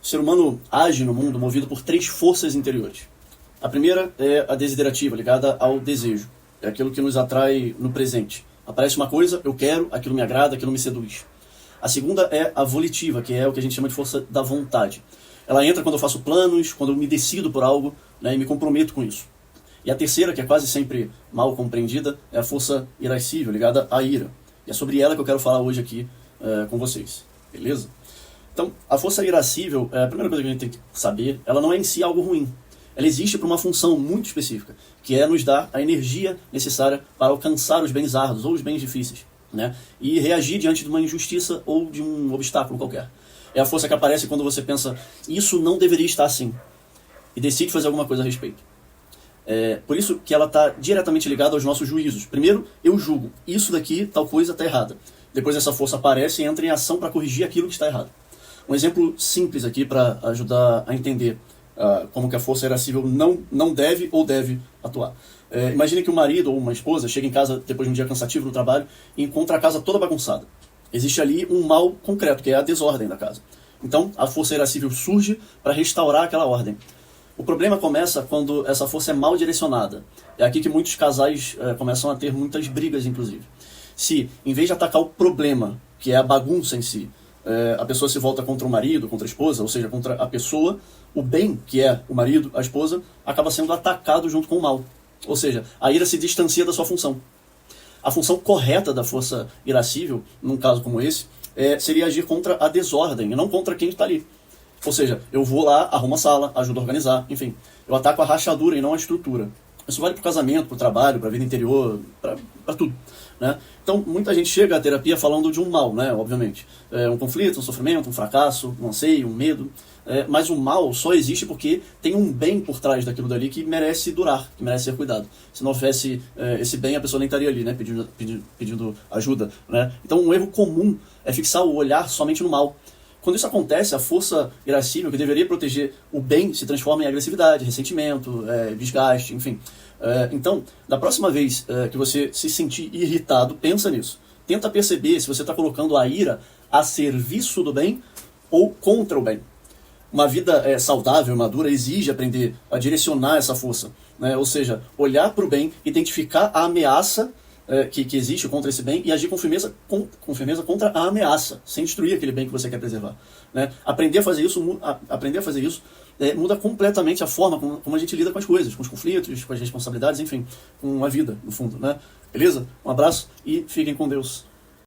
O ser humano age no mundo movido por 3 forças interiores. A primeira é a desiderativa, ligada ao desejo. É aquilo que nos atrai no presente. Aparece uma coisa, eu quero, aquilo me agrada, aquilo me seduz. A segunda é a volitiva, que é o que a gente chama de força da vontade. Ela entra quando eu faço planos, quando eu me decido por algo, né, e me comprometo com isso. E a terceira, que é quase sempre mal compreendida, é a força irascível, ligada à ira. E é sobre ela que eu quero falar hoje aqui com vocês. Beleza? Então, a força irascível, a primeira coisa que a gente tem que saber, ela não é em si algo ruim. Ela existe por uma função muito específica, que é nos dar a energia necessária para alcançar os bens árduos ou os bens difíceis, né? E reagir diante de uma injustiça ou de um obstáculo qualquer. É a força que aparece quando você pensa, isso não deveria estar assim, e decide fazer alguma coisa a respeito. Por isso que ela está diretamente ligada aos nossos juízos. Primeiro, eu julgo, isso daqui, tal coisa, está errada. Depois essa força aparece e entra em ação para corrigir aquilo que está errado. Um exemplo simples aqui para ajudar a entender como que a força irascível não deve ou deve atuar. Imagine que um marido ou uma esposa chega em casa depois de um dia cansativo no trabalho e encontra a casa toda bagunçada. Existe ali um mal concreto, que é a desordem da casa. Então, a força irascível surge para restaurar aquela ordem. O problema começa quando essa força é mal direcionada. É aqui que muitos casais começam a ter muitas brigas, inclusive. Se, em vez de atacar o problema, que é a bagunça em si, a pessoa se volta contra o marido, contra a esposa, ou seja, contra a pessoa, o bem, que é o marido, a esposa, acaba sendo atacado junto com o mal. Ou seja, a ira se distancia da sua função. A função correta da força irascível, num caso como esse, seria agir contra a desordem, e não contra quem está ali. Ou seja, eu vou lá, arrumo a sala, ajudo a organizar, enfim. Eu ataco a rachadura e não a estrutura. Isso vale para o casamento, para o trabalho, para a vida interior, para tudo, né? Então, muita gente chega à terapia falando de um mal, né? Obviamente. Um conflito, um sofrimento, um fracasso, um anseio, um medo. Mas o mal só existe porque tem um bem por trás daquilo dali que merece durar, que merece ser cuidado. Se não houvesse esse bem, a pessoa nem estaria ali, né? Pedindo ajuda, né? Então, um erro comum é fixar o olhar somente no mal. Quando isso acontece, a força irascível, que deveria proteger o bem, se transforma em agressividade, ressentimento, desgaste, enfim. Então, da próxima vez que você se sentir irritado, pensa nisso. Tenta perceber se você está colocando a ira a serviço do bem ou contra o bem. Uma vida saudável e madura exige aprender a direcionar essa força, né? Ou seja, olhar para o bem, identificar a ameaça que existe contra esse bem e agir com firmeza contra a ameaça, sem destruir aquele bem que você quer preservar, né? Aprender a fazer isso muda completamente a forma como a gente lida com as coisas, com os conflitos, com as responsabilidades, enfim, com a vida, no fundo, né? Beleza? Um abraço e fiquem com Deus.